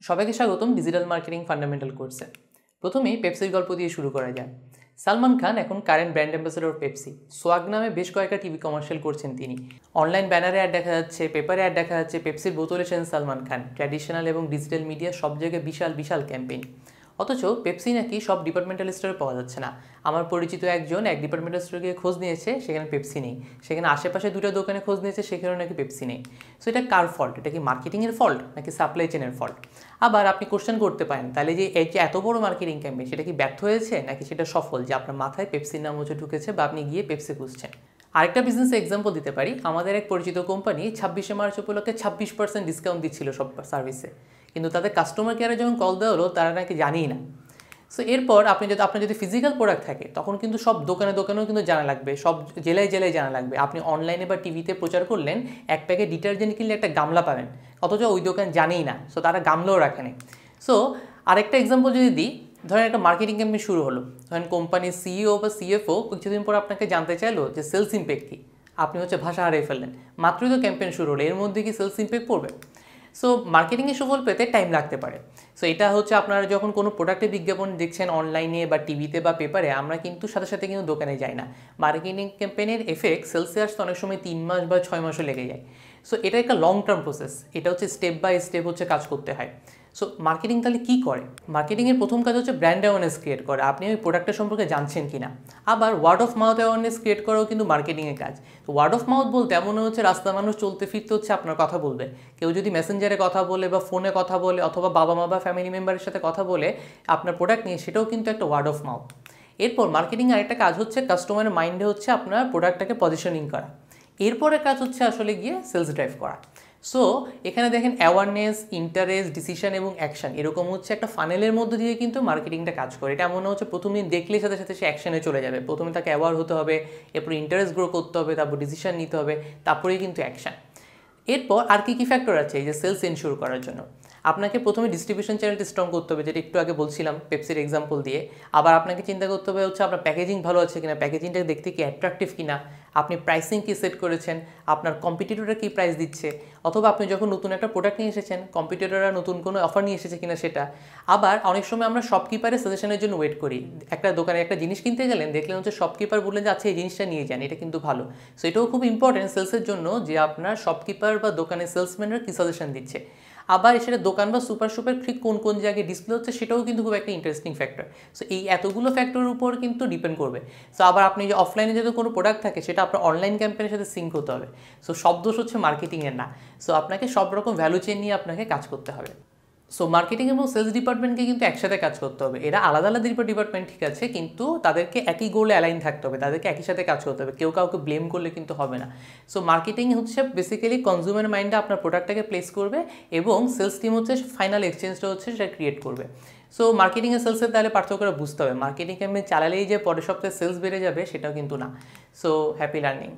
সবাইকে স্বাগতম digital marketing fundamental কোর্সে। প্রথমেই পেপসির গল্প দিয়ে শুরু করা যায়। সালমান খান এখন current brand ambassador Pepsi. Swag নামে বেশ কয়েকটা টিভি কমার্শিয়াল করছেন তিনি। অনলাইন ব্যানারে অ্যাড দেখা যাচ্ছে, পেপারে অ্যাড দেখা যাচ্ছে, পেপসির বোতলে এসেছেন সালমান খান। ট্র্যাডিশনাল এবং ডিজিটাল মিডিয়া সব জায়গায় বিশাল বিশাল ক্যাম্পেইন। অথচ পেপসি নাকি সব ডিপার্টমেন্টাল স্টোরে পাওয়া যাচ্ছে না। আমার পরিচিত একজন এক ডিপার্টমেন্টাল স্টোরে গিয়ে খোঁজ নিয়েছে, সেখানে পেপসি নেই। সেখানে আশেপাশে দুটো দোকানে খোঁজ নিয়েছে, সেখানেও নাকি পেপসি নেই। সো এটা কার ফল্ট? এটা কি মার্কেটিংয়ের ফল্ট নাকি সাপ্লাই চেনের ফল্ট? আবার আপনি কোশ্চেন করতে পারেন, তাহলে যে এই যে এত বড় মার্কেটিং ক্যাম্পেইন, সেটা কি ব্যর্থ হয়েছে নাকি সেটা সফল, যে আপনার মাথায় পেপসির নাম হচ্ছে ঢুকেছে বা আপনি গিয়ে পেপসি খুঁজছেন? আরেকটা বিজনেস এক্সাম্পল দিতে পারি। আমাদের এক পরিচিত কোম্পানি 26শে মার্চ উপলক্ষে 26% ডিসকাউন্ট দিচ্ছিল সব সার্ভিসে, কিন্তু তাদের কাস্টমার কেয়ারে যখন কল দেওয়া হলো, তারা নাকি জানিই না। সো এরপর আপনার যদি ফিজিক্যাল প্রোডাক্ট থাকে, তখন কিন্তু সব দোকানেও কিন্তু জানা লাগবে, সব জেলায় জানা লাগবে। আপনি অনলাইনে বা টিভিতে প্রচার করলেন, এক প্যাকেট ডিটারজেন্ট কিনলে একটা গামলা পাবেন, অথচ ওই দোকান জানেই না। সো তারা গামলাও রাখে না। সো আরেকটা এক্সাম্পল যদি দিই, ধরেন একটা মার্কেটিং ক্যাম্পেইন শুরু হলো, ধরেন কোম্পানির সিইও বা সিএফও কিছুদিন পর আপনাকে জানতে চাইলো যে সেলস ইম্প্যাক্ট কী। আপনি ভাষা হারিয়ে ফেললেন, মাত্রই তো ক্যাম্পেইন শুরু হলো, এর মধ্যে কি সেলস ইম্প্যাক্ট পড়বে? সো মার্কেটিংয়ে সফল পেতে টাইম লাগতে পারে। সো এটা আপনারা যখন কোনো প্রোডাক্টের বিজ্ঞাপন দেখছেন অনলাইনে বা টিভিতে বা পেপারে, আমরা কিন্তু সাথে সাথে কিন্তু দোকানে যাই না। মার্কেটিং ক্যাম্পেইনের এফেক্ট সেলসে আসতে অনেক সময় 3 মাস বা 6 মাসও লেগে যায়। সো এটা একটা লং টার্ম প্রসেস। এটা স্টেপ বাই স্টেপ কাজ করতে হয়। সো মার্কেটিং তাহলে কী করে? মার্কেটিংয়ের প্রথম কাজ ব্র্যান্ড অ্যাওয়ারনেস ক্রিয়েট করা। আপনি ওই প্রোডাক্টের সম্পর্কে জানছেন কিনা। আবার word of mouth awareness create করাও কিন্তু মার্কেটিংয়ের কাজ। তো ওয়ার্ড অফ মাউথ বলতে এমন রাস্তা মানুষ চলতে ফিরতে আপনার কথা বলবে। কেউ যদি মেসেঞ্জারে কথা বলে বা ফোনে কথা বলে অথবা বাবা মা বা ফ্যামিলি মেম্বারের সাথে কথা বলে আপনার প্রোডাক্ট নিয়ে, সেটাও কিন্তু একটা ওয়ার্ড অফ মাউথ। এরপর মার্কেটিং আরেকটা কাজ কাস্টমারের মাইন্ডে আপনার প্রোডাক্টটাকে পজিশনিং করা। এরপরের কাজ আসলে গিয়ে সেলস ড্রাইভ করা। সো এখানে দেখেন অ্যাওয়ারনেস, ইন্টারেস্ট, ডিসিশন এবং অ্যাকশন, এরকম একটা ফানেলের মধ্যে দিয়ে কিন্তু মার্কেটিংটা কাজ করে। এটা এমন প্রথম দিন দেখলেই সাথে সাথে সে অ্যাকশনে চলে যাবে। প্রথমে তাকে অ্যাওয়ার হতে হবে, এরপর ইন্টারেস্ট গ্রো করতে হবে, তারপর ডিসিশন নিতে হবে, তারপরেই কিন্তু অ্যাকশন। এরপর আর কি ফ্যাক্টর আছে এই যে সেলস এনশিওর করার জন্য? আপনাকে প্রথমে ডিস্ট্রিবিউশন চ্যানেলটি স্ট্রং করতে হবে, যেটা একটু আগে বলছিলাম পেপসির এক্সাম্পল দিয়ে। আবার আপনাকে চিন্তা করতে হবে আপনার প্যাকেজিং ভালো আছে কিনা, প্যাকেজিংটা দেখতে কি অ্যাট্রাকটিভ কিনা, আপনি প্রাইসিং কি সেট করেছেন, আপনার কম্পিটিটররা কী প্রাইস দিচ্ছে, অথবা আপনি যখন নতুন একটা প্রোডাক্ট নিয়ে এসেছেন, কম্পিটিটররা নতুন কোনো অফার নিয়ে এসেছে কিনা সেটা। আবার অনেক সময় আমরা শপকিপারের সাজেশনের জন্য ওয়েট করি। একটা দোকানে একটা জিনিস কিনতে গেলেন, দেখলেন শপকিপার বললেন যে আচ্ছা এই জিনিসটা নিয়ে যান, এটা কিন্তু ভালো। সো এটাও খুব ইম্পর্টেন্ট সেলসের জন্য, যে আপনার শপকিপার বা দোকানের সেলসম্যানরা কী সাজেশন দিচ্ছে। আবার সেটা দোকান বা সুপার শপের ঠিক কোন কোন জায়গায় ডিসপ্লে হচ্ছে, সেটাও কিন্তু খুব একটা ইন্টারেস্টিং ফ্যাক্টর। সো এই এতগুলো ফ্যাক্টরের উপর কিন্তু ডিপেন্ড করবে। সো আবার আপনি যে অফলাইনে যদি কোনো প্রোডাক্ট থাকে, সেটা আপনার অনলাইন ক্যাম্পেইনের সাথে সিঙ্ক হতে হবে। সো সব দোষ মার্কেটিংয়ের না। সো আপনাকে সব রকম ভ্যালু চেন নিয়ে আপনাকে কাজ করতে হবে। সো মার্কেটিং এবং সেলস ডিপার্টমেন্টকে কিন্তু একসাথে কাজ করতে হবে। এরা আলাদা আলাদা ডিপার্টমেন্ট ঠিক আছে, কিন্তু তাদেরকে একই গোলে অ্যালাইন থাকতে হবে, তাদেরকে একই সাথে কাজ করতে হবে। কেউ কাউকে ব্লেম করলে কিন্তু হবে না। সো মার্কেটিং বেসিক্যালি কনজিউমার মাইন্ডে আপনার প্রোডাক্টটাকে প্লেস করবে, এবং সেলস টিম ফাইনাল এক্সচেঞ্জটা সেটা ক্রিয়েট করবে। সো মার্কেটিং এর সেলসের তাহলে পার্থক্যটা বুঝতে হবে। মার্কেটিং ক্যাম্পেইন চালালেই যে পরের সপ্তাহে সেলস বেড়ে যাবে, সেটাও কিন্তু না। So happy learning.